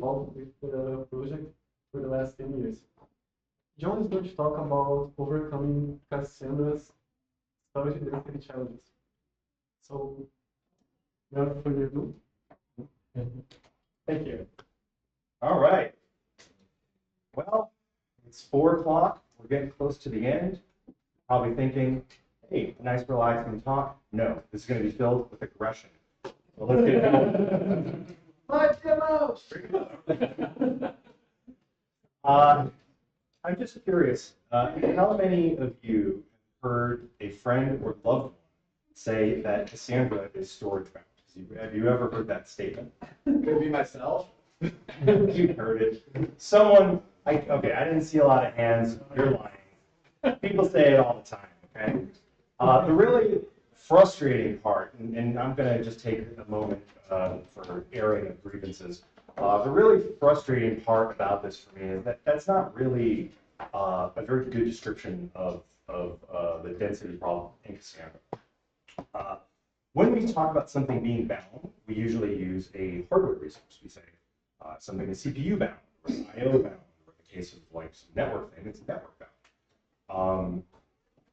involved with the project for the last 10 years. John is going to talk about overcoming Cassandra's storage density challenges. So, without further ado, thank you. All right. Well, it's 4 o'clock. We're getting close to the end. Probably thinking, hey, a nice relaxing talk. No, this is going to be filled with aggression. So let's get going. Let them out. I'm just curious, how many of you heard a friend or loved one say that Cassandra is storage bound? Have you ever heard that statement? Could be myself. You heard it. Someone, okay, I didn't see a lot of hands. You're lying. People say it all the time, okay? The really frustrating part, and I'm going to just take a moment for airing of grievances. The really frustrating part about this for me is that that's not really a very good description of the density problem in Cassandra. When we talk about something being bound, we usually use a hardware resource. We say something is CPU bound, or IO bound, or in the case of like some network thing, it's network bound.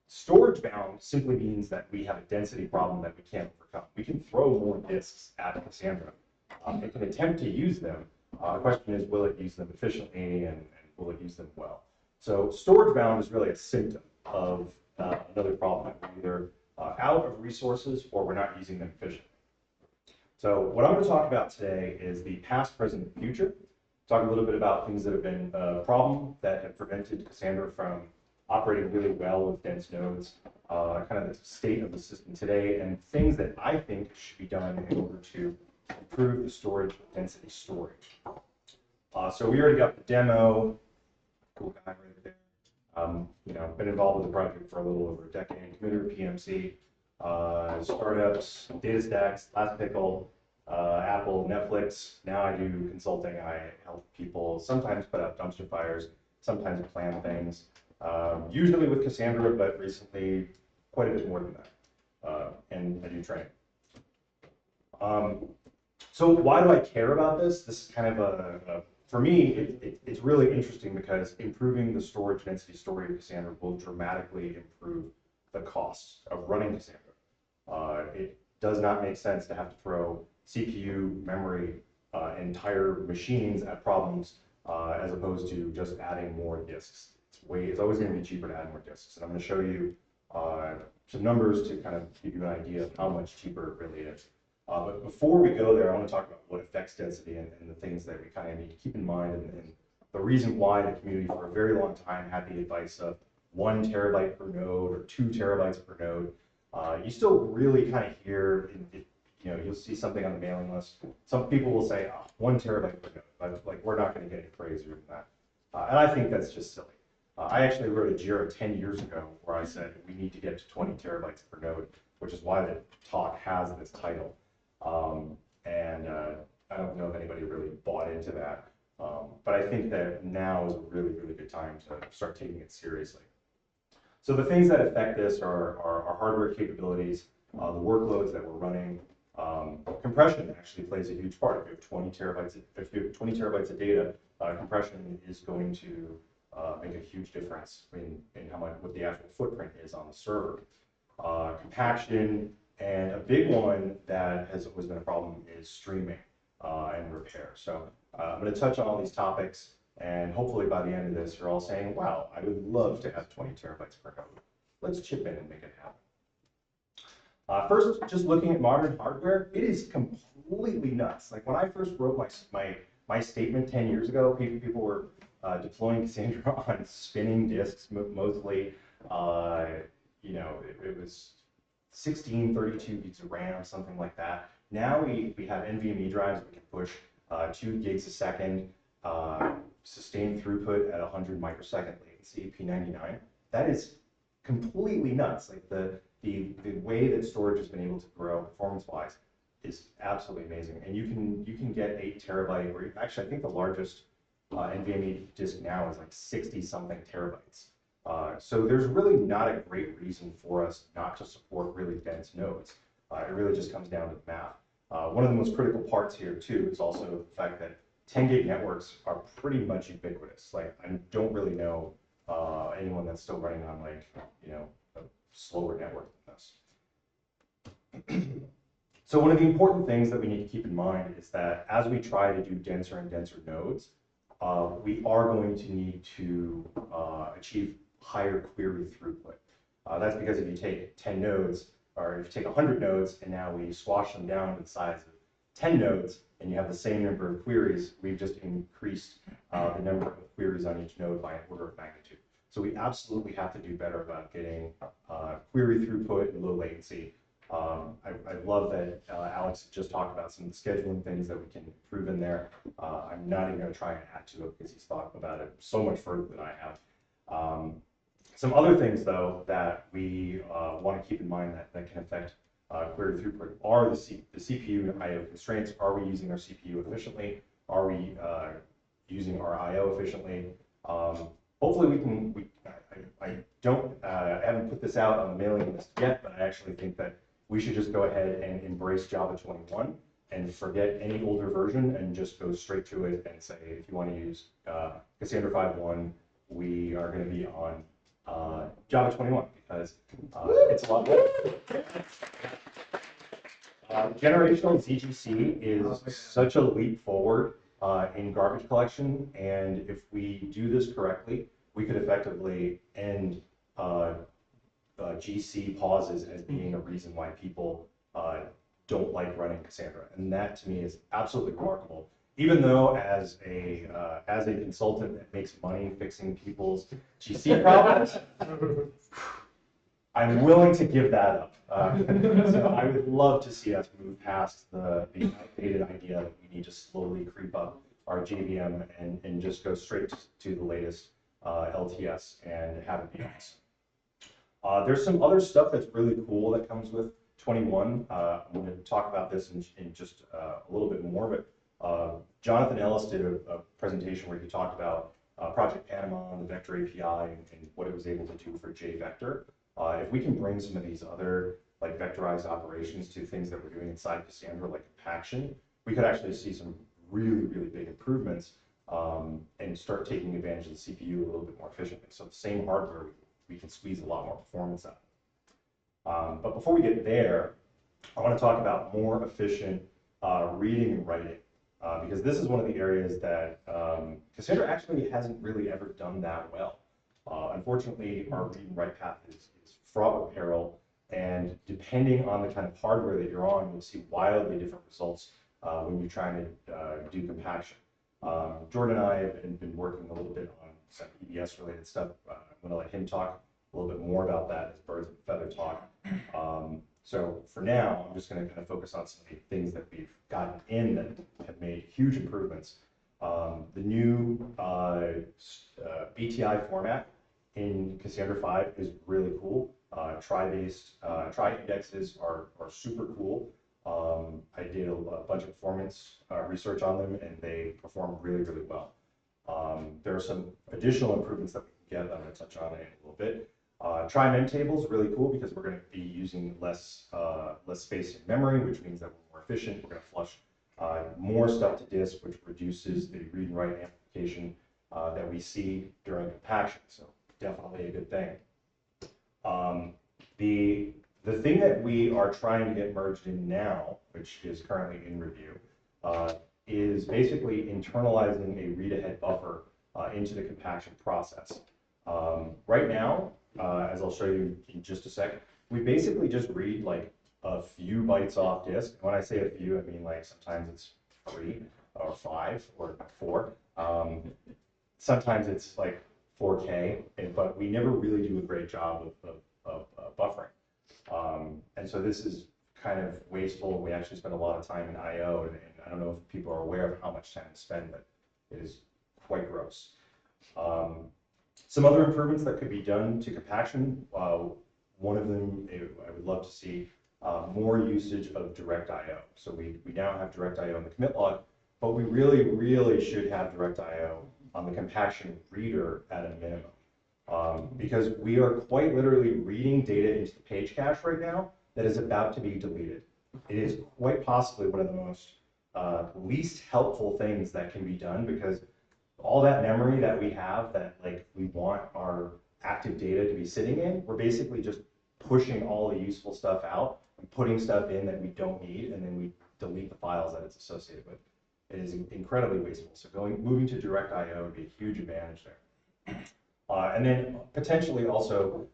Storage bound simply means that we have a density problem that we can't overcome. We can throw more disks at Cassandra. It can attempt to use them. The question is, will it use them efficiently and will it use them well? So storage bound is really a symptom of another problem that we're either out of resources or we're not using them efficiently. So what I'm going to talk about today is the past, present, and future. Talk a little bit about things that have been a problem that have prevented Cassandra from operating really well with dense nodes, kind of the state of the system today, and things that I think should be done in order to improve the storage density storage. So we already got the demo. Cool guy right there. You know, been involved with the project for a little over a decade. Committer PMC, startups, data stacks, Last Pickle, Apple, Netflix. Now I do consulting. I help people sometimes put out dumpster fires, sometimes plan things. Usually with Cassandra, but recently quite a bit more than that. And I do training. So why do I care about this? This is kind of for me, it's really interesting because improving the storage density story of Cassandra will dramatically improve the cost of running Cassandra. It does not make sense to have to throw CPU, memory, entire machines at problems as opposed to just adding more disks. It's always going to be cheaper to add more disks. And I'm going to show you some numbers to kind of give you an idea of how much cheaper it really is. But before we go there, I want to talk about what affects density and the things that we kind of need to keep in mind and the reason why the community for a very long time had the advice of 1 terabyte per node or 2 terabytes per node. You still really kind of hear, you know, you'll see something on the mailing list. Some people will say, oh, 1 terabyte per node, but like we're not going to get any crazier than that. And I think that's just silly. I actually wrote a JIRA 10 years ago where I said we need to get to 20 terabytes per node, which is why the talk has this title. I don't know if anybody really bought into that, but I think that now is a really, really good time to start taking it seriously. So the things that affect this are our hardware capabilities, the workloads that we're running. Compression actually plays a huge part. If you have 20 terabytes of data, compression is going to make a huge difference in how much what the actual footprint is on the server. Compaction, and a big one that has always been a problem is streaming and repair. So I'm going to touch on all these topics, and hopefully by the end of this, you're all saying, wow, I would love to have 20 terabytes per node. Let's chip in and make it happen. First, just looking at modern hardware, it is completely nuts. Like when I first wrote my statement 10 years ago, people were deploying Cassandra on spinning disks mostly. You know, it was 16, 32 gigs of RAM, something like that. Now we have NVMe drives we can push 2 gigs a second, sustained throughput at 100 microsecond latency, P99. That is completely nuts. Like the way that storage has been able to grow performance-wise is absolutely amazing. And you can get 8 terabyte, or actually I think the largest NVMe disk now is like 60 something terabytes. So there's really not a great reason for us not to support really dense nodes. It really just comes down to the math. One of the most critical parts here too is also the fact that 10 gig networks are pretty much ubiquitous. Like, I don't really know anyone that's still running on, like, you know, a slower network than this. So one of the important things that we need to keep in mind is that as we try to do denser and denser nodes, we are going to need to achieve higher query throughput. That's because if you take 10 nodes, or if you take 100 nodes and now we squash them down to the size of 10 nodes, and you have the same number of queries, we've just increased the number of queries on each node by an order of magnitude. So we absolutely have to do better about getting query throughput and low latency. I love that Alex just talked about some of the scheduling things that we can improve in there. I'm not even going to try and add to it because he's thought about it so much further than I have. Some other things, though, that we want to keep in mind that can affect query throughput are the CPU I/O constraints. Are we using our CPU efficiently? Are we using our I/O efficiently? Hopefully we can. I haven't put this out on the mailing list yet, but I actually think that we should just go ahead and embrace Java 21 and forget any older version and just go straight to it and say, if you want to use Cassandra 5.1, we are going to be on Java 21 because it's a lot better. Generational ZGC is such a leap forward in garbage collection, and if we do this correctly, we could effectively end GC pauses as being a reason why people don't like running Cassandra, and that to me is absolutely remarkable. Even though as a consultant that makes money fixing people's GC problems, I'm willing to give that up. So I would love to see us move past the outdated idea that we need to slowly creep up our JVM and just go straight to the latest LTS and have it be awesome. There's some other stuff that's really cool that comes with 21. I'm going to talk about this in just a little bit more, but Jonathan Ellis did a presentation where he talked about Project Panama and the Vector API and what it was able to do for JVector. If we can bring some of these other like vectorized operations to things that we're doing inside Cassandra, like compaction, we could actually see some really, really big improvements and start taking advantage of the CPU a little bit more efficiently. So the same hardware, we can squeeze a lot more performance out. But before we get there, I want to talk about more efficient reading and writing, because this is one of the areas that Cassandra actually hasn't really ever done that well. Unfortunately, our read and write path is fraught with peril, and depending on the kind of hardware that you're on, you'll see wildly different results when you're trying to do compaction. Jordan and I have been working a little bit on some EBS related stuff. I'm going to let him talk a little bit more about that as birds and feather talk. So for now, I'm just going to kind of focus on some of the things that we've gotten in that have made huge improvements. The new BTI format in Cassandra 5 is really cool. Try indexes are super cool. I did a bunch of performance research on them, and they perform really, really well. There are some additional improvements that we can get. I'm going to touch on it in a little bit. Try mem tables really cool because we're going to be using less space in memory, which means that we're more efficient. We're going to flush more stuff to disk, which reduces the read and write amplification that we see during compaction. So definitely a good thing. The thing that we are trying to get merged in now, which is currently in review, is basically internalizing a read-ahead buffer into the compaction process. Right now, as I'll show you in just a second, we basically just read like a few bytes off disk. When I say a few, I mean like sometimes it's 3 or 5 or 4. Sometimes it's like 4K, but we never really do a great job of buffering. And so this is kind of wasteful. We actually spend a lot of time in I/O, and I don't know if people are aware of how much time to spend, but it is quite gross. Some other improvements that could be done to compaction, one of them I would love to see more usage of direct I/O. So we now have direct I/O in the commit log, but we really, really should have direct I/O on the compaction reader at a minimum. Because we are quite literally reading data into the page cache right now that is about to be deleted. It is quite possibly one of the most least helpful things that can be done, because all that memory that we have that like we want our active data to be sitting in, we're basically just pushing all the useful stuff out and putting stuff in that we don't need, and then we delete the files that it's associated with. It is incredibly wasteful. So moving to direct I/O would be a huge advantage there. And then potentially also,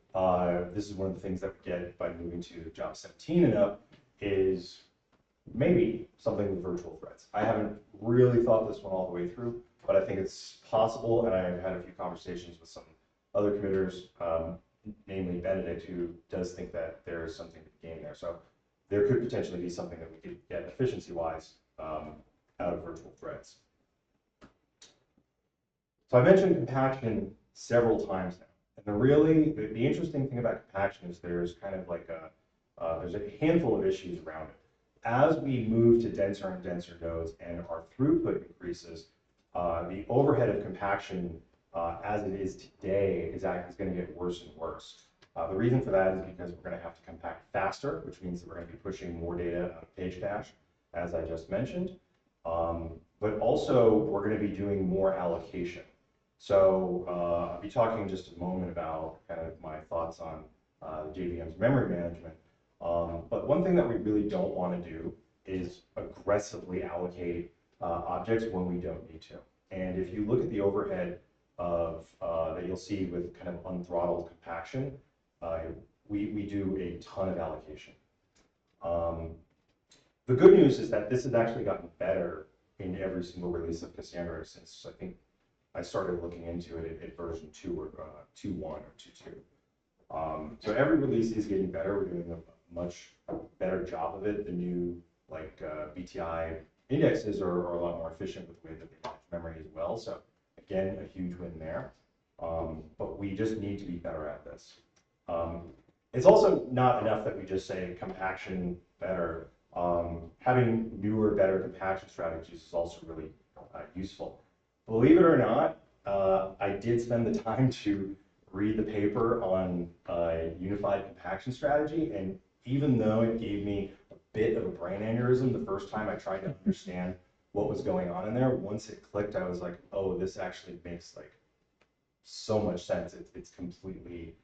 this is one of the things that we get by moving to Java 17 and up, is maybe something with virtual threads. I haven't really thought this one all the way through, but I think it's possible, and I've had a few conversations with some other committers, namely Benedict, who does think that there is something to be gained there. So there could potentially be something that we could get efficiency-wise out of virtual threads. So I mentioned compaction several times now, and the interesting thing about compaction is there's kind of like there's a handful of issues around it. As we move to denser and denser nodes and our throughput increases, the overhead of compaction as it is today is going to get worse and worse. The reason for that is because we're going to have to compact faster, which means that we're going to be pushing more data out of page cache, as I just mentioned. But also, we're going to be doing more allocation. So I'll be talking in just a moment about kind of my thoughts on JVM's memory management. But one thing that we really don't want to do is aggressively allocate objects when we don't need to. And if you look at the overhead of that you'll see with kind of unthrottled compaction, we do a ton of allocation. The good news is that this has actually gotten better in every single release of Cassandra since I think I started looking into it at version 2 or 2.1 or 2.2. So every release is getting better. We're doing a much better job of it. The new BTI indexes are a lot more efficient with the way that they manage memory as well. So again, a huge win there. But we just need to be better at this. It's also not enough that we just say compaction better. Having newer, better compaction strategies is also really useful. Believe it or not, I did spend the time to read the paper on unified compaction strategy, and even though it gave me a bit of a brain aneurysm the first time I tried to understand what was going on in there, once it clicked, I was like, oh, this actually makes like so much sense. It's completely,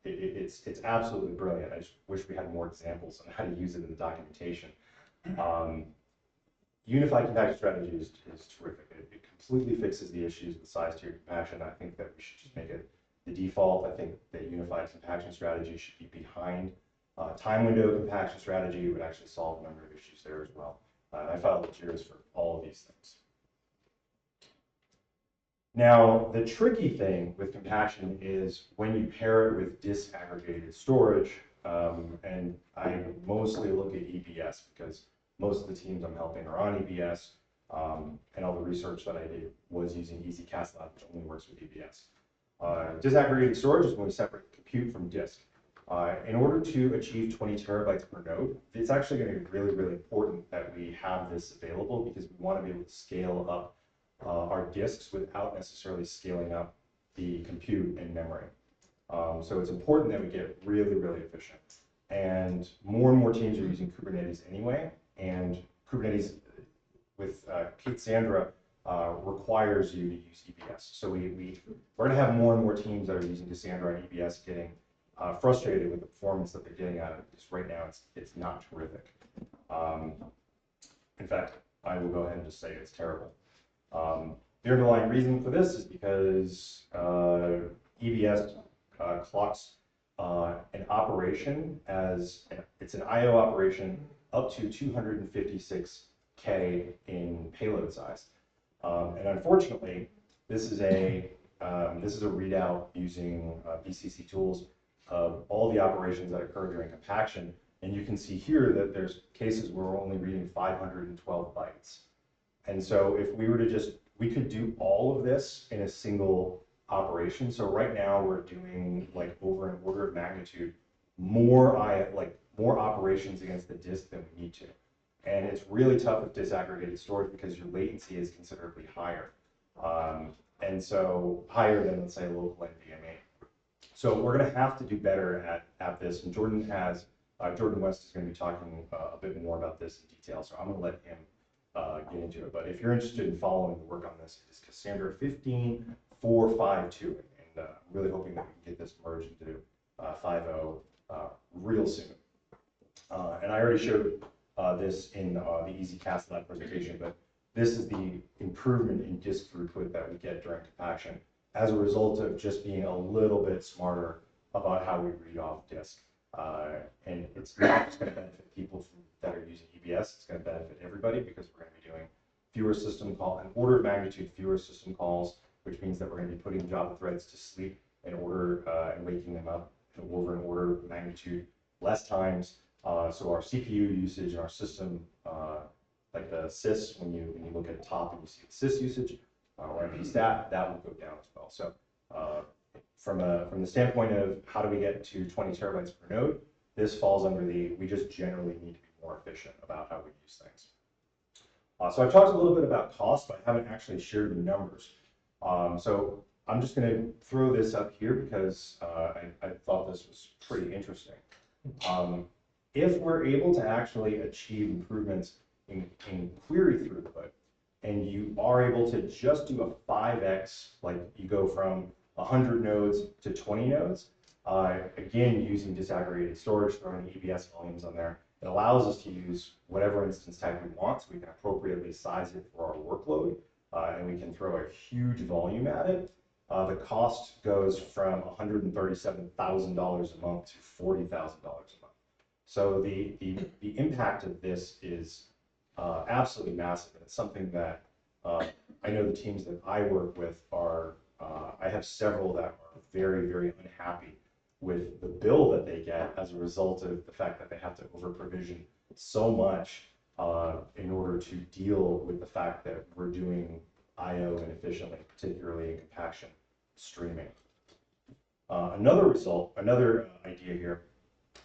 it's absolutely brilliant. I just wish we had more examples on how to use it in the documentation. Unified compaction strategy is terrific. It completely fixes the issues with size tier compaction. I think that we should just make it the default. I think that unified compaction strategy should be behind time window compaction strategy. It would actually solve a number of issues there as well. I filed materials for all of these things. Now, the tricky thing with compaction is when you pair it with disaggregated storage, and I mostly look at EBS because most of the teams I'm helping are on EBS, and all the research that I did was using EasyCastLab, which only works with EBS. Disaggregated storage is when we separate compute from disk. In order to achieve 20 terabytes per node, it's actually going to be really, really important that we have this available because we want to be able to scale up our disks without necessarily scaling up the compute and memory. So it's important that we get really, really efficient. And more teams are using Kubernetes anyway, and Kubernetes with Cassandra requires you to use EBS. So we're going to have more and more teams that are using Cassandra and EBS getting frustrated with the performance that they're getting out of it, because right now it's not terrific. In fact, I will go ahead and just say it's terrible. The underlying reason for this is because EBS clocks an operation as it's an I/O operation up to 256K in payload size, and unfortunately, this is a readout using BCC tools of all the operations that occur during compaction, and you can see here that there's cases where we're only reading 512 bytes, and so if we were to we could do all of this in a single operation. So right now we're doing like over an order of magnitude more operations against the disk than we need to. And it's really tough with disaggregated storage because your latency is considerably higher. And so higher than, let's say, local NVMe. So we're going to have to do better at this. And Jordan West is going to be talking a bit more about this in detail. So I'm going to let him get into it. But if you're interested in following the work on this, it's Cassandra 15452, and I'm really hoping that we can get this merged into 5.0 real soon. And I already showed this in the Easy Cassandra presentation, but this is the improvement in disk throughput that we get during compaction as a result of just being a little bit smarter about how we read off disk. And it's not just going to benefit people that are using EBS, it's going to benefit everybody because we're going to be doing fewer system calls, an order of magnitude fewer system calls, which means that we're going to be putting Java threads to sleep in order and waking them up over an order of magnitude less times. So our CPU usage and our system, like the sys, when you look at the top and you see the sys usage, or stat, that will go down as well. So from the standpoint of how do we get to 20 terabytes per node, this falls under we just generally need to be more efficient about how we use things. So I've talked a little bit about cost, but I haven't actually shared the numbers. So I'm just going to throw this up here because I thought this was pretty interesting. If we're able to actually achieve improvements in query throughput, and you are able to just do a 5x, like you go from 100 nodes to 20 nodes, again, using disaggregated storage, throwing EBS volumes on there, it allows us to use whatever instance type we want, so we can appropriately size it for our workload, and we can throw a huge volume at it. The cost goes from $137,000 a month to $40,000 a month. So the impact of this is absolutely massive. It's something that I know the teams that I work with are, I have several that are very, very unhappy with the bill that they get as a result of the fact that they have to over provision so much in order to deal with the fact that we're doing I/O inefficiently, particularly in compaction streaming. Another idea here,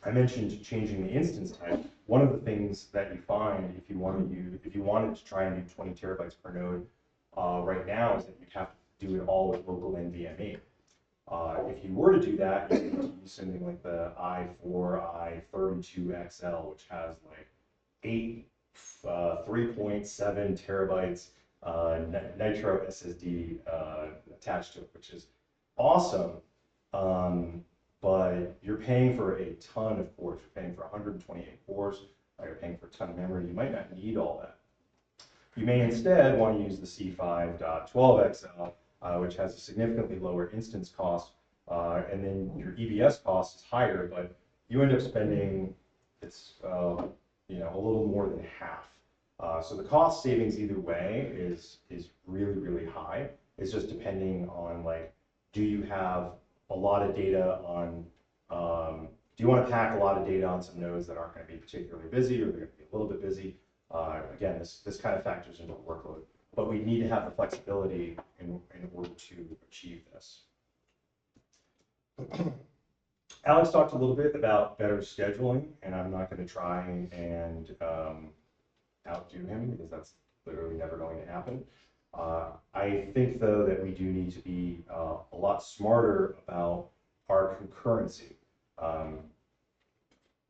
I mentioned changing the instance type. One of the things that you find if you wanted to try and do 20 terabytes per node right now is that you'd have to do it all with local NVMe. If you were to do that, you need to use something like the i4, i32XL, which has like 3.7 terabytes Nitro SSD attached to it, which is awesome. But you're paying for a ton of cores. You're paying for 128 cores. You're paying for a ton of memory. You might not need all that. You may instead want to use the C5.12XL, which has a significantly lower instance cost, and then your EBS cost is higher, but you end up spending a little more than half. So the cost savings either way is really, really high. It's just depending on, like, do you have a lot of data on, do you want to pack a lot of data on some nodes that aren't going to be particularly busy, or they're going to be a little bit busy? Again, this kind of factors into the workload, but we need to have the flexibility in order to achieve this. Alex talked a little bit about better scheduling, and I'm not going to try and outdo him because that's literally never going to happen. I think, though, that we do need to be a lot smarter about our concurrency.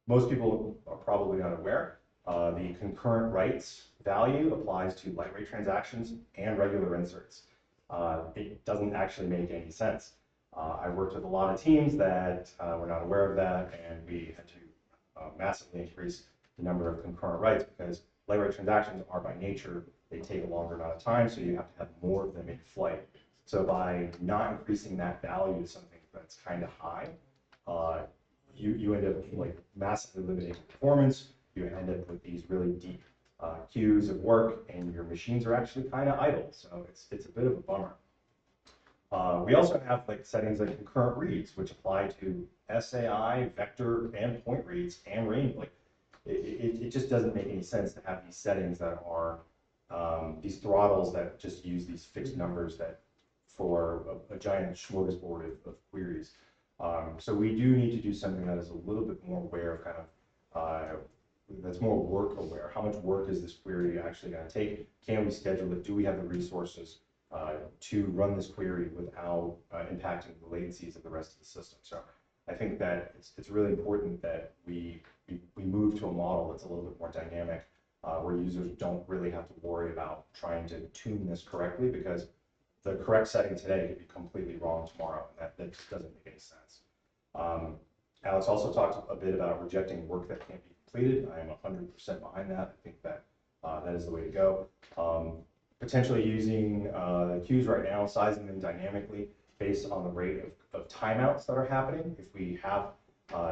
Most people are probably unaware. The concurrent writes value applies to lightweight transactions and regular inserts. It doesn't actually make any sense. I worked with a lot of teams that were not aware of that, and we had to massively increase the number of concurrent writes because lightweight transactions are by nature, they take a longer amount of time, so you have to have more of them in flight. So by not increasing that value to something that's kind of high, you end up like massively limiting performance. You end up with these really deep queues of work, and your machines are actually kind of idle. So it's a bit of a bummer. We also have like settings like concurrent reads, which apply to SAI, vector, and point reads, and range. Like it just doesn't make any sense to have these settings that are these throttles that just use these fixed numbers that for a giant smorgasbord of queries. So we do need to do something that is a little bit more aware of kind of that's more work aware. How much work is this query actually going to take? Can we schedule it? Do we have the resources to run this query without impacting the latencies of the rest of the system? So I think that it's really important that we move to a model that's a little bit more dynamic where users don't really have to worry about trying to tune this correctly, because the correct setting today could be completely wrong tomorrow, and that just doesn't make any sense. Alex also talked a bit about rejecting work that can't be completed. I am 100% behind that. I think that that is the way to go. Potentially using the queues right now, sizing them dynamically based on the rate of timeouts that are happening. If we have,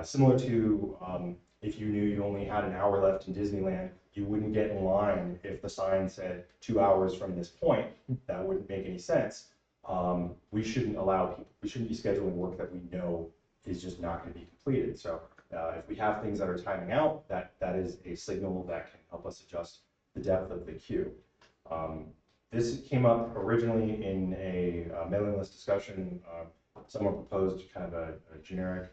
similar to if you knew you only had an hour left in Disneyland, you wouldn't get in line if the sign said 2 hours from this point. That wouldn't make any sense. We shouldn't allow people, we shouldn't be scheduling work that we know is just not going to be completed. So if we have things that are timing out, that is a signal that can help us adjust the depth of the queue. This came up originally in a mailing list discussion. Someone proposed kind of a generic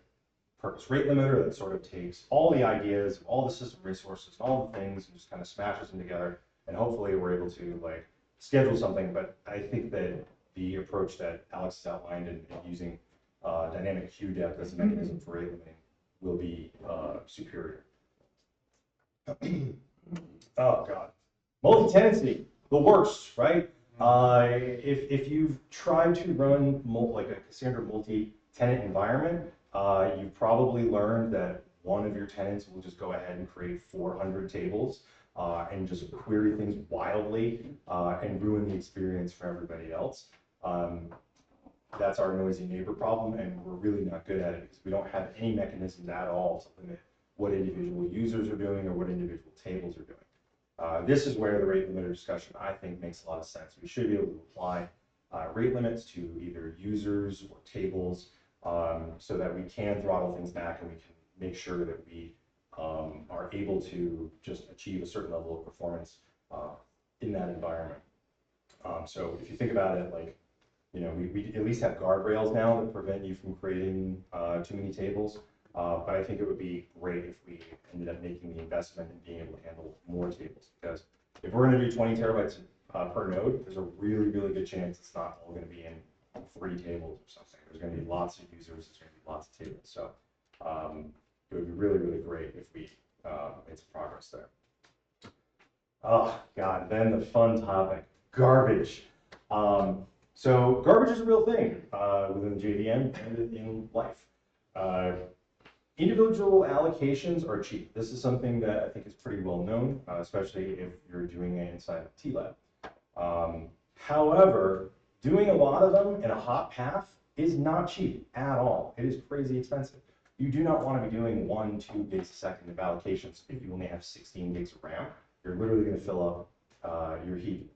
purpose rate limiter that sort of takes all the ideas, all the system resources, all the things, and just kind of smashes them together. And hopefully we're able to like schedule something. But I think that the approach that Alex has outlined and using dynamic queue depth as a mechanism for rate limiting will be superior. Oh God, multi-tenancy, the worst, right? If you've tried to run like a Cassandra multi-tenant environment, you've probably learned that one of your tenants will just go ahead and create 400 tables and just query things wildly and ruin the experience for everybody else. That's our noisy neighbor problem, and we're really not good at it because we don't have any mechanisms at all to limit what individual users are doing or what individual tables are doing. This is where the rate limiter discussion, I think, makes a lot of sense. We should be able to apply rate limits to either users or tables so that we can throttle things back and we can make sure that we are able to just achieve a certain level of performance in that environment. So if you think about it, like, you know, we at least have guardrails now that prevent you from creating too many tables. But I think it would be great if we ended up making the investment in being able to handle more tables, because if we're going to do 20 terabytes per node, there's a really, really good chance it's not all going to be in 3 tables or something. There's going to be lots of users, there's going to be lots of tables. So it would be really, really great if we made some progress there. Oh God, then the fun topic, garbage. So garbage is a real thing within the JVM and in life. Individual allocations are cheap. This is something that I think is pretty well known, especially if you're doing it inside of TLAB. However, doing a lot of them in a hot path is not cheap at all. It is crazy expensive. You do not want to be doing 1-2 gigs a second of allocations if you only have 16 gigs of RAM. You're literally going to fill up your heap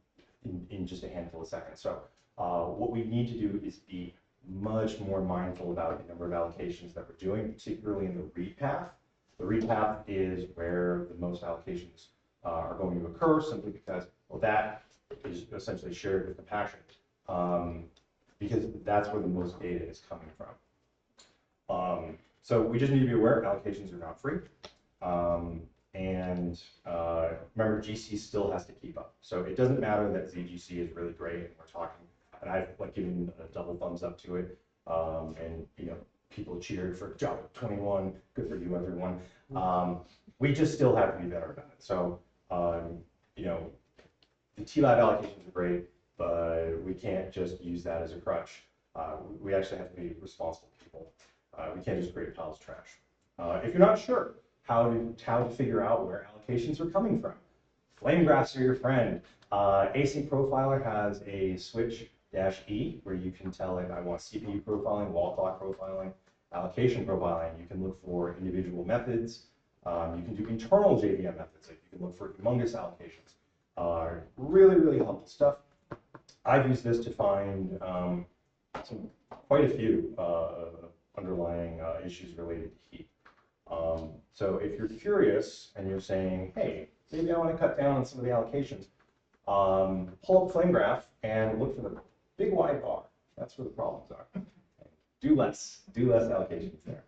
in just a handful of seconds. So what we need to do is be much more mindful about the number of allocations that we're doing, particularly in the read path. The read path is where the most allocations are going to occur, simply because, well, that is essentially shared with compaction, because that's where the most data is coming from. So we just need to be aware allocations are not free. And remember, GC still has to keep up. So it doesn't matter that ZGC is really great and we're talking, and I've like given a double thumbs up to it. And you know, people cheered for Java 21. Good for you, everyone. We just still have to be better about it. So you know, the TLAB allocations are great, but we can't just use that as a crutch. We actually have to be responsible people. We can't just create piles of trash. If you're not sure how to figure out where allocations are coming from, flame graphs are your friend. Async Profiler has a switch-e where you can tell it, I want CPU profiling, wall clock profiling, allocation profiling. You can look for individual methods. You can do internal JVM methods. Like you can look for humongous allocations. Really, really helpful stuff. I've used this to find quite a few underlying issues related to heat. So if you're curious and you're saying, hey, maybe I want to cut down on some of the allocations, pull up Flame Graph and look for the big wide bar. That's where the problems are. Do less allocations there.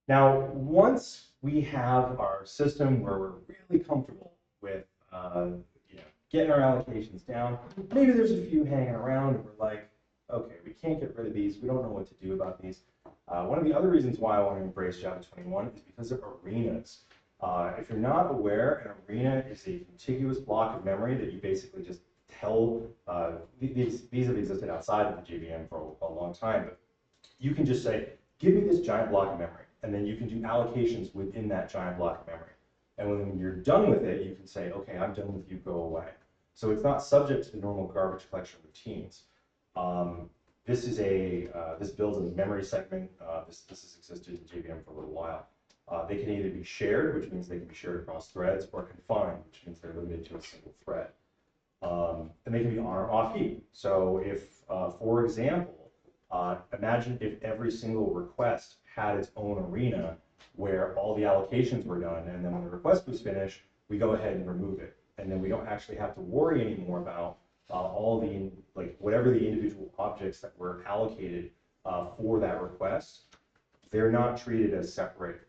Now, once we have our system where we're really comfortable with you know, getting our allocations down, maybe there's a few hanging around and we're like, okay, we can't get rid of these. We don't know what to do about these. One of the other reasons why I want to embrace Java 21 is because of arenas. If you're not aware, an arena is a contiguous block of memory that you basically just tell, these have existed outside of the JVM for a long time, but you can just say, give me this giant block of memory, and then you can do allocations within that giant block of memory. And when you're done with it, you can say, okay, I'm done with you, go away. So it's not subject to the normal garbage collection routines. This builds a memory segment. This has existed in JVM for a little while. They can either be shared, which means they can be shared across threads, or confined, which means they're limited to a single thread. And they can be on or off heap. So if, for example, imagine if every single request had its own arena where all the allocations were done, and then when the request was finished, we go ahead and remove it. And then we don't actually have to worry anymore about all the, whatever the individual objects that were allocated for that request. They're not treated as separate.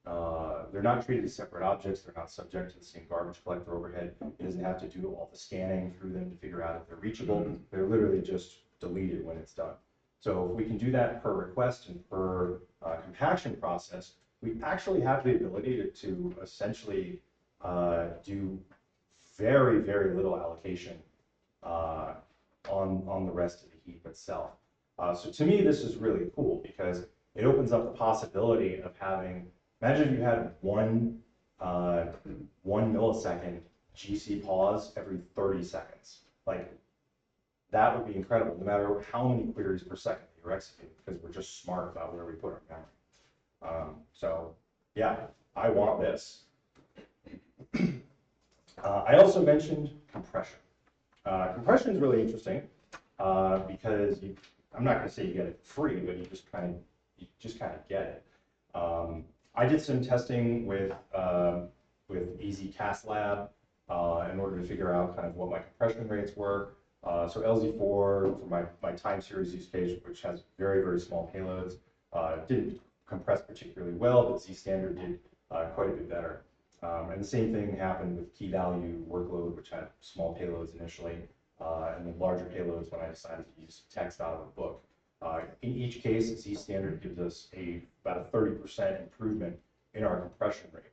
They're not treated as separate objects. They're not subject to the same garbage collector overhead. It doesn't have to do all the scanning through them to figure out if they're reachable. They're literally just deleted when it's done. So if we can do that per request and per compaction process, we actually have the ability to essentially do very, very little allocation on the rest of the heap itself. So to me, this is really cool because it opens up the possibility of having, imagine if you had one millisecond GC pause every 30 seconds. Like, that would be incredible, no matter how many queries per second you're executing, because we're just smart about where we put our memory. So yeah, I want this. I also mentioned compression. Compression is really interesting because I'm not going to say you get it free, but you just kind of get it. I did some testing with EasyCastLab in order to figure out kind of what my compression rates were. So LZ4 for my time series use case, which has very, very small payloads, didn't compress particularly well, but Z standard did quite a bit better. And the same thing happened with key value workload, which had small payloads initially, and then larger payloads when I decided to use text out of a book. In each case, Z standard gives us about a 30% improvement in our compression rate.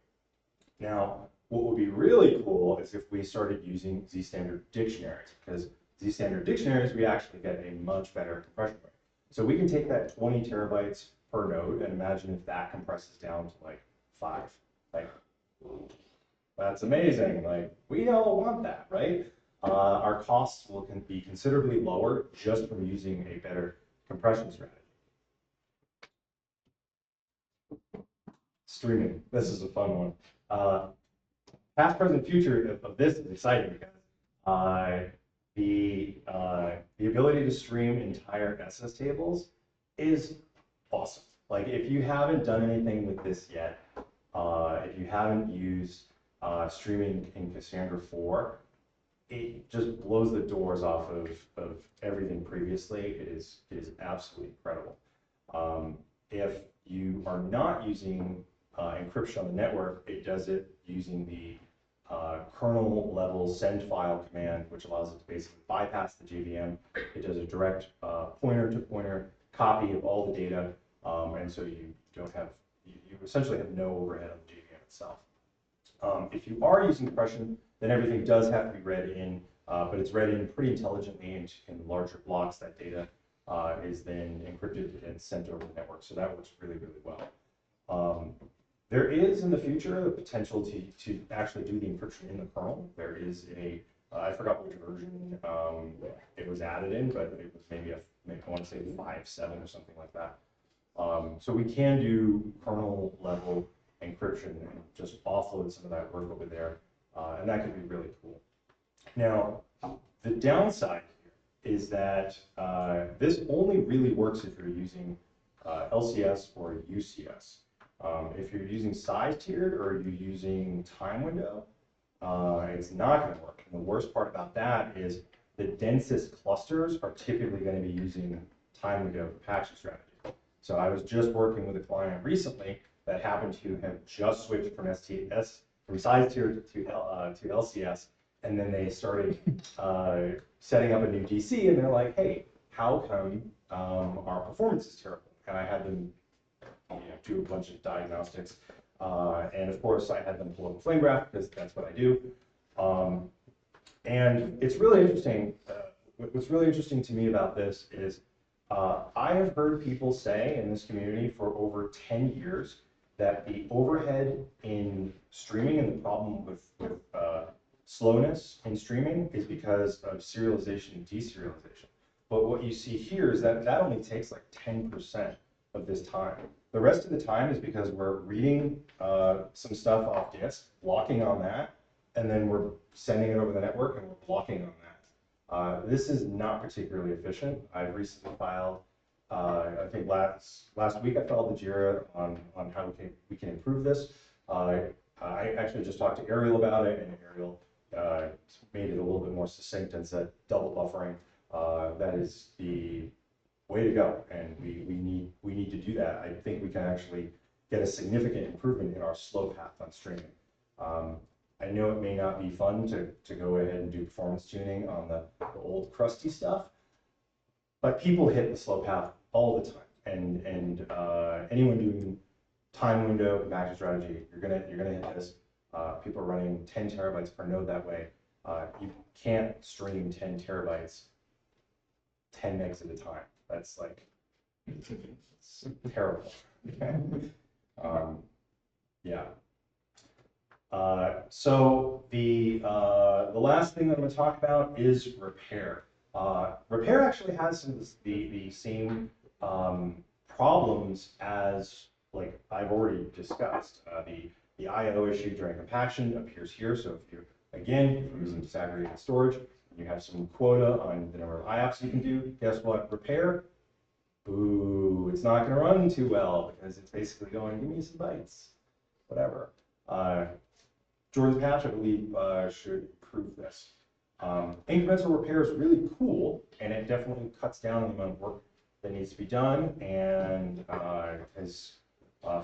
Now, what would be really cool is if we started using Z standard dictionaries, because Z standard dictionaries, we actually get a much better compression rate. So we can take that 20 terabytes per node and imagine if that compresses down to like 5. Like, that's amazing. Like, we all want that, right? Our costs will be considerably lower just from using a better compression strategy. Streaming. This is a fun one. Past, present, future of this is exciting because the ability to stream entire SS tables is awesome. Like, if you haven't done anything with this yet, if you haven't used streaming in Cassandra 4, it just blows the doors off of everything previously. It is absolutely incredible. If you are not using encryption on the network, it does it using the kernel level send file command, which allows it to basically bypass the JVM. It does a direct pointer to pointer copy of all the data, and so you essentially have no overhead on the JVM itself. If you are using compression, then everything does have to be read in, but it's read in pretty intelligently in larger blocks. That data is then encrypted and sent over the network, so that works really, really well. There is in the future the potential to actually do the encryption in the kernel. There is I forgot which version it was added in, but it was maybe I want to say 5.7 or something like that. So we can do kernel level encryption and just offload some of that work over there, and that could be really cool. Now, the downside here is that this only really works if you're using LCS or UCS. If you're using size tiered or you're using time window, it's not going to work. And the worst part about that is the densest clusters are typically going to be using time window compaction strategy. So I was just working with a client recently that happened to have just switched from size tiered to LCS, and then they started setting up a new DC, and they're like, hey, how come our performance is terrible? And I had them do a bunch of diagnostics. And of course, I had them pull up a flame graph because that's what I do. And it's really interesting. What's really interesting to me about this is I have heard people say in this community for over 10 years that the overhead in streaming and the problem with slowness in streaming is because of serialization and deserialization. But what you see here is that that only takes like 10% of this time. The rest of the time is because we're reading some stuff off disk, blocking on that, and then we're sending it over the network and we're blocking on that. This is not particularly efficient. I've recently filed, I think last week I filed the JIRA on how we can improve this. I actually just talked to Ariel about it, and Ariel made it a little bit more succinct and said double buffering. That is the way to go, and we need to do that. I think we can actually get a significant improvement in our slow path on streaming. I know it may not be fun to go ahead and do performance tuning on the old crusty stuff, but people hit the slow path all the time, and anyone doing time window compaction strategy, you're gonna hit this. People are running 10 terabytes per node that way. You can't stream 10 terabytes 10 megs at a time. That's like, it's terrible. Yeah. So the last thing that I'm going to talk about is repair. Repair actually has some of the same problems as like I've already discussed. The I/O issue during compaction appears here. So if you're using disaggregated storage, you have some quota on the number of IOPS you can do. Guess what? Repair. Ooh, it's not going to run too well because it's basically going, give me some bytes, whatever. Jordan's patch, I believe, should improve this. Incremental repair is really cool, and it definitely cuts down on the amount of work that needs to be done. And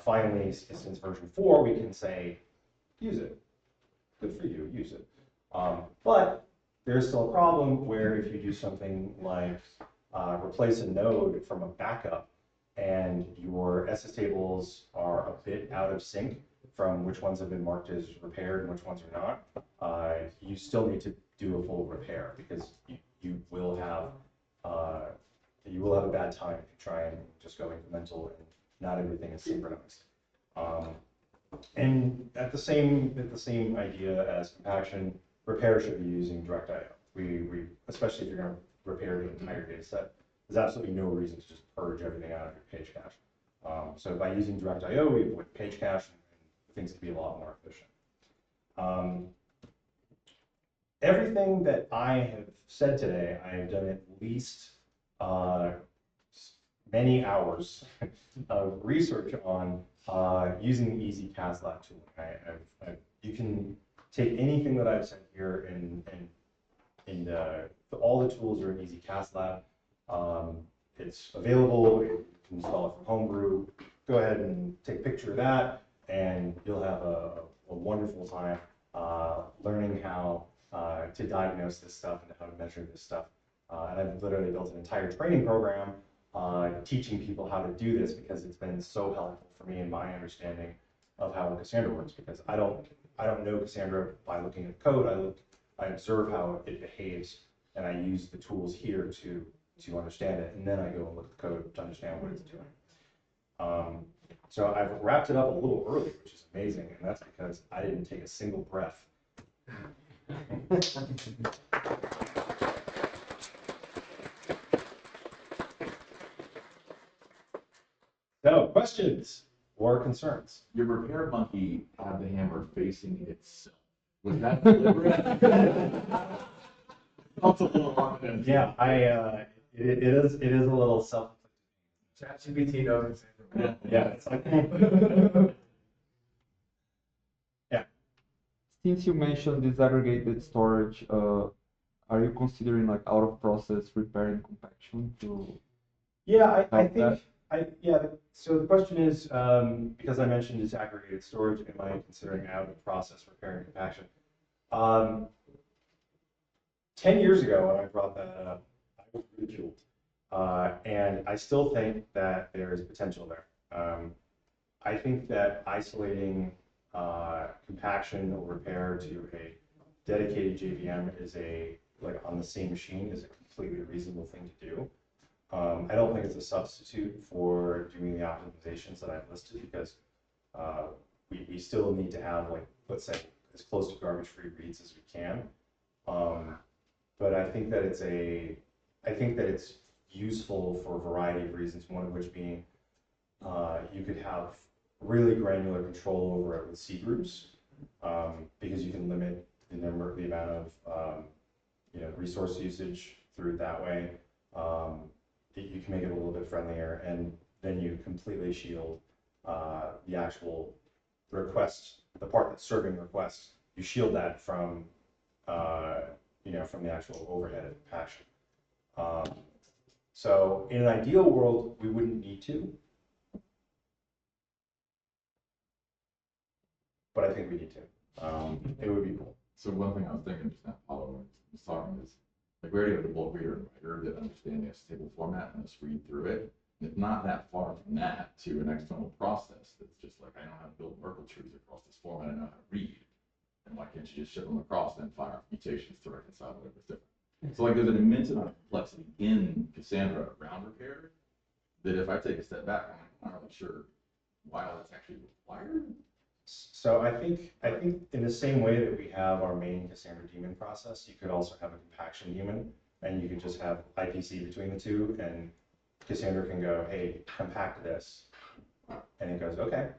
finally, since version 4, we can say, use it. Good for you, use it. But there's still a problem where if you do something like replace a node from a backup and your SS tables are a bit out of sync from which ones have been marked as repaired and which ones are not, you still need to do a full repair because you will have a bad time if you try and just go incremental and not everything is synchronized. And at the same idea as compaction, repair should be using direct I/O. We especially if you're going to repair the entire data set, there's absolutely no reason to just purge everything out of your page cache. So by using direct I/O, we avoid page cache, and things can be a lot more efficient. Everything that I have said today, I have done at least many hours of research on using the easy CAS lab tooling. You can take anything that I've said here and all the tools are in Easy CAS Lab. It's available. You can install it from Homebrew. Go ahead and take a picture of that, and you'll have a wonderful time learning how to diagnose this stuff and how to measure this stuff. And I've literally built an entire training program teaching people how to do this because it's been so helpful for me in my understanding of how Cassandra works. Because I don't know Cassandra by looking at code. I observe how it behaves, and I use the tools here to understand it, and then I go and look at the code to understand what it's doing. So I've wrapped it up a little early, which is amazing, and that's because I didn't take a single breath. So, questions or concerns? Your repair monkey had the hammer facing itself. Was that deliberate? That's a little hard. Yeah, it is a little self. ChatGPT knows. Yeah, it's like. Yeah. Since you mentioned disaggregated storage, are you considering like out of process repairing compaction to? Yeah, I help think that? yeah. So the question is, because I mentioned disaggregated storage, am I considering out of process repairing compaction? 10 years ago, when I brought that up, I was ridiculed, and I still think that there is potential there. I think that isolating compaction or repair to a dedicated JVM is like on the same machine is a completely reasonable thing to do. I don't think it's a substitute for doing the optimizations that I've listed because we still need to have, like, let's say, as close to garbage-free reads as we can. But I think that it's useful for a variety of reasons. One of which being you could have really granular control over it with C groups because you can limit the amount of resource usage through it that way. You can make it a little bit friendlier, and then you completely shield the actual request, the part that's serving requests. You shield that from from the actual overhead of compaction. So in an ideal world, we wouldn't need to, but I think we need to. It would be cool. So one thing I was thinking just now, Paulo was talking is, like, we already have a bulk reader and writer that understand the table format and just read through it. And it's not that far from that to an external process that's just like, I know how to build Merkle trees across this format, I know how to read. And why can't you just ship them across and fire off mutations to reconcile whatever's different? So like there's an immense amount of complexity in Cassandra around repair that if I take a step back, I'm not really sure why all that's actually required. So I think in the same way that we have our main Cassandra daemon process, you could also have a compaction daemon, and you could just have IPC between the two, and Cassandra can go, hey, compact this, and it goes, okay,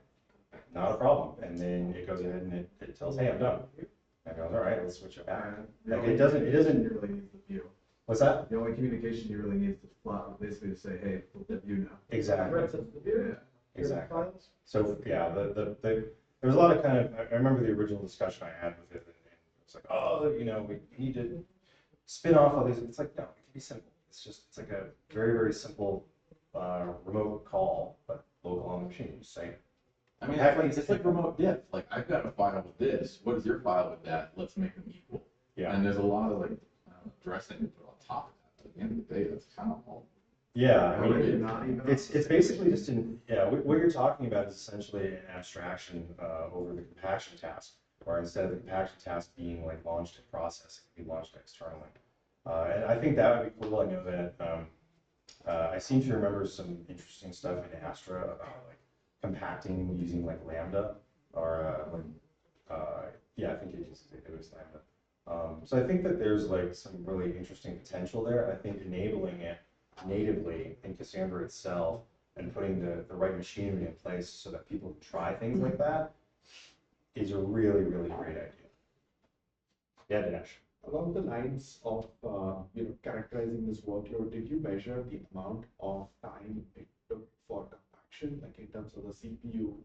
not a problem, and then it goes ahead and it tells, hey, I'm done. And it goes, all right, let's switch it back. Like it doesn't really needs the view. What's that? The only communication you really need is basically to say, hey, pull that view now. Exactly. Yeah. Exactly. So yeah, there was a lot of I remember the original discussion I had with it, and it's like, oh, we need to spin off all these. It's like, no, it can be simple. It's like a very, very simple remote call, but local on the machine. Just say, I mean, it's like remote diff. Like, I've got a file with this. What is your file with that? Let's make them equal. yeah. And there's a lot of like dressing to put on top of that. But at the end of the day, that's kind of all. Yeah, I mean, Really not even. it's basically just what you're talking about is essentially an abstraction over the compaction task, where instead of the compaction task being like launched in process, it can be launched externally. And I think that would be cool. I know that I seem to remember some interesting stuff in Astra about like compacting using like Lambda or I think it was Lambda. So I think that there's like some really interesting potential there. I think enabling it natively in Cassandra itself and putting the right machinery in place so that people can try things like that is a really, really great idea. Yeah, Dinesh. Along the lines of characterizing this workload, did you measure the amount of time it took for compaction, like in terms of the CPU?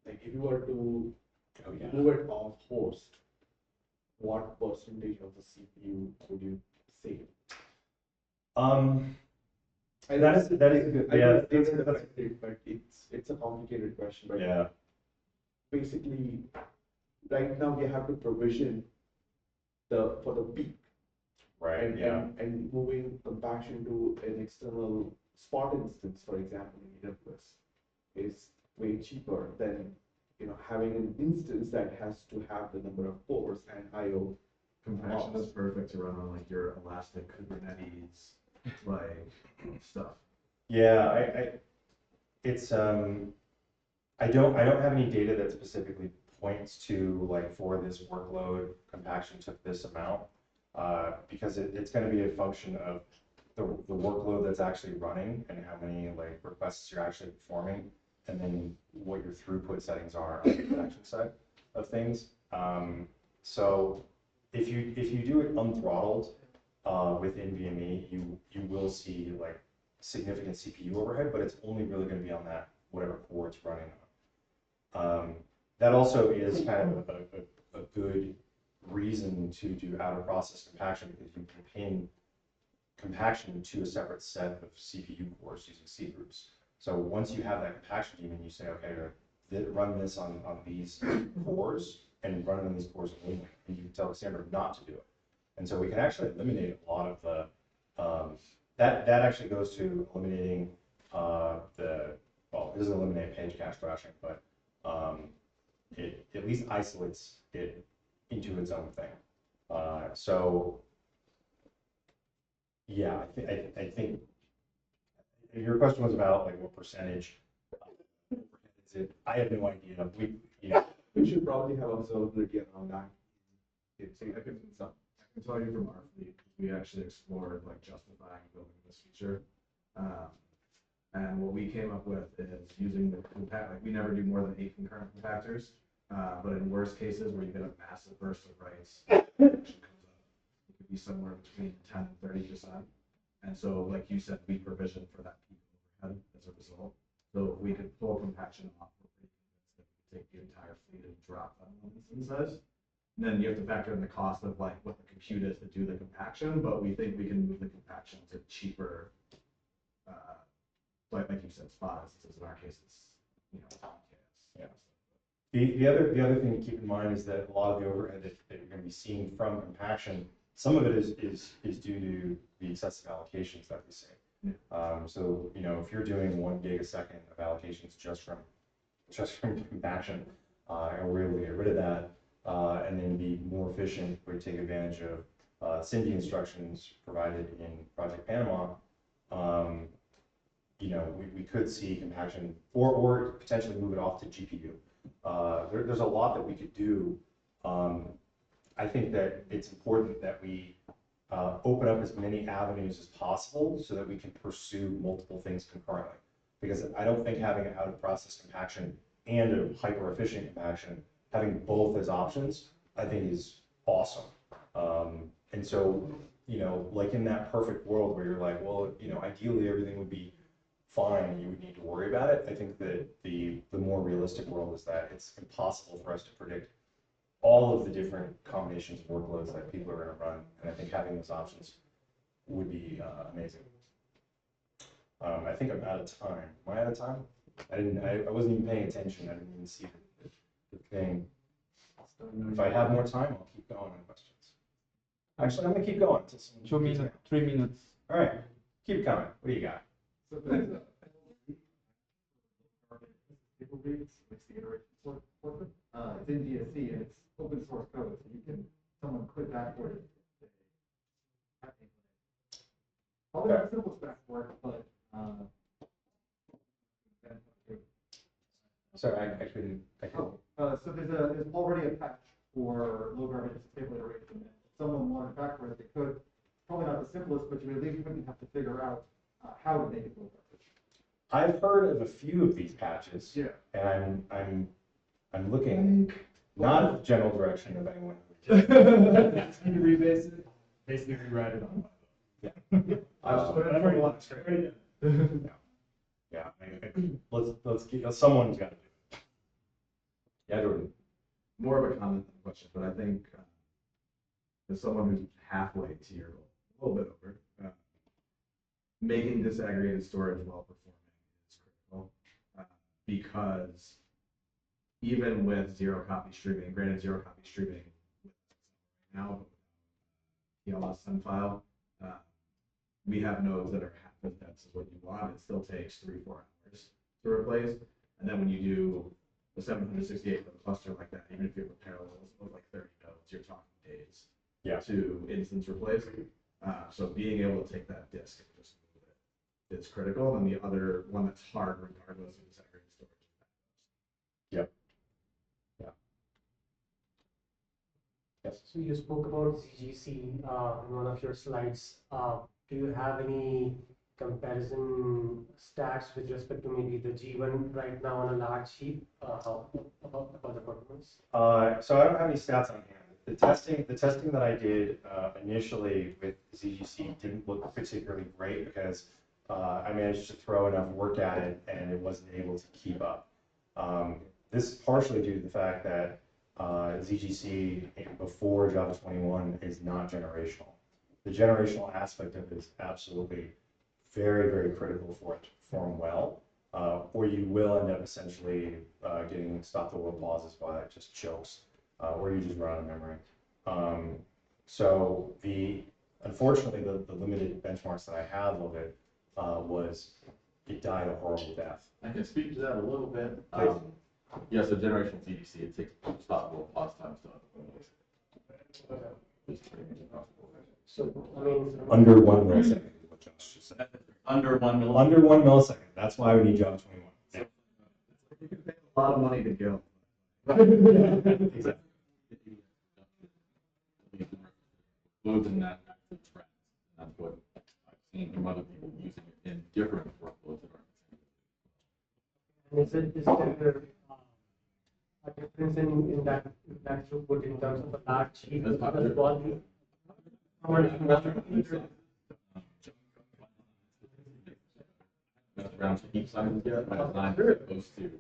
Like if you were to move it off host, what percentage of the CPU would you save? That is a good. Yeah, But it's a complicated question. But yeah. basically, right now we have to provision for the peak. Right. And moving compaction to an external spot instance, for example, in AWS, is way cheaper than having an instance that has to have the number of cores and I/O. Compaction is perfect to run on like your Elastic Kubernetes like stuff. Yeah, I don't have any data that specifically points to like for this workload compaction took this amount because it's going to be a function of the workload that's actually running and how many like requests you're actually performing, and then what your throughput settings are on the production side of things. So if you do it unthrottled with NVMe, you will see like significant CPU overhead, but it's only really going to be on that whatever core it's running on. That also is kind of a good reason to do out-of-process compaction because you can pin compaction to a separate set of CPU cores using C groups. So once you have that compaction daemon, you say, okay, run this on these cores and run it on these cores only, and you can tell Cassandra not to do it. And so we can actually eliminate a lot of the, that actually goes to eliminating it doesn't eliminate page cache thrashing, but it at least isolates it into its own thing. So yeah, I think your question was about like what percentage is it? I have no idea. We should probably have observability around that. I can tell you from our fleet, we actually explored like justifying building this feature. And what we came up with is using the compact, like we never do more than 8 concurrent compactors. But in worst cases where you get a massive burst of writes, it could be somewhere between 10 and 30%. And so, like you said, we provision for that peak overhead as a result. So if we could pull compaction off, we're pretty convinced that we could take the entire fleet and drop that one instance size. And then you have to factor in the cost of like what the compute is to do the compaction, but we think we can move the compaction to cheaper, like you said, spot instances. In our case, it's Yeah. The other thing to keep in mind is that a lot of the overhead that you're going to be seeing from compaction, some of it is due to the excessive allocations that we see. So if you're doing 1 gig a second of allocations just from compaction, and we're able to get rid of that, and then be more efficient, we take advantage of SIMD instructions provided in Project Panama. We could see compaction or potentially move it off to GPU. There's a lot that we could do. I think that it's important that we open up as many avenues as possible so that we can pursue multiple things concurrently. Because I don't think having an out-of-process compaction and a hyper-efficient compaction, having both as options, I think is awesome. And so, like in that perfect world where you're like, well, ideally everything would be fine and you would need to worry about it. I think that the more realistic world is that it's impossible for us to predict all of the different combinations of workloads that people are going to run. And I think having those options would be amazing. I think I'm out of time. Am I out of time? I wasn't even paying attention. I didn't even see the thing. If I have more time, I'll keep going on questions. Actually, I'm going to keep going. 2 minutes, 3 minutes. All right, keep coming. What do you got? So there's a table reads, which the iteration work. It's in DSC and it's open source code, so someone could backward it. Probably not simple spec work, but Sorry, I couldn't. so there's already a patch for low garbage stable iteration. And if someone wanted backward, they could. Probably not the simplest, but you at least wouldn't have to figure out how to make it low garbage. I've heard of a few of these patches. Yeah. And I'm looking not at the general direction of anyone. Can you rebase it? Basically rewrite it on. Yeah. I've already watched it. Yeah. Let's keep. Someone's got to do it. Yeah, Jordan. more of a comment than a question, but I think as someone who's halfway to your goal, a little bit over, making disaggregated storage well performing is critical because even with zero copy streaming, granted zero copy streaming now, TLS send file, we have nodes that are half as dense as what you want. It still takes 3-4 hours to replace. And then when you do the 768 node cluster like that, even if you have a parallel of like 30 nodes, you're talking days to instance replace. So being able to take that disk and just move it is critical. And the other one that's hard regardless of disaggregated storage. Yep. Yeah. Yes. So you spoke about ZGC in one of your slides. Do you have any comparison stats with respect to maybe the G1 right now on a large heap about the performance? So I don't have any stats on hand. The testing that I did initially with ZGC didn't look particularly great because I managed to throw enough work at it and it wasn't able to keep up. This is partially due to the fact that ZGC before Java 21 is not generational. The generational aspect of it is absolutely very, very critical for it to perform well, or you will end up essentially getting stop the world pauses while it just chokes, or you just run out of memory. So unfortunately, the limited benchmarks that I have of it was you died a horrible death. I can speak to that a little bit. Please. Yeah, so generational TDC, it takes stoppable pause times to So, I mean. Under 1 millisecond is what Josh just said. under 1 millisecond. Under 1 millisecond. That's why we need Job 21. Yeah. A lot of money to go. Exactly. Loads in that active trend. That's what I've seen from other people using it in different workloads that aren't the same. And is there a difference in that throughput in terms of a large sheet That's as not well? Around heap sizes yet, but it's not supposed to.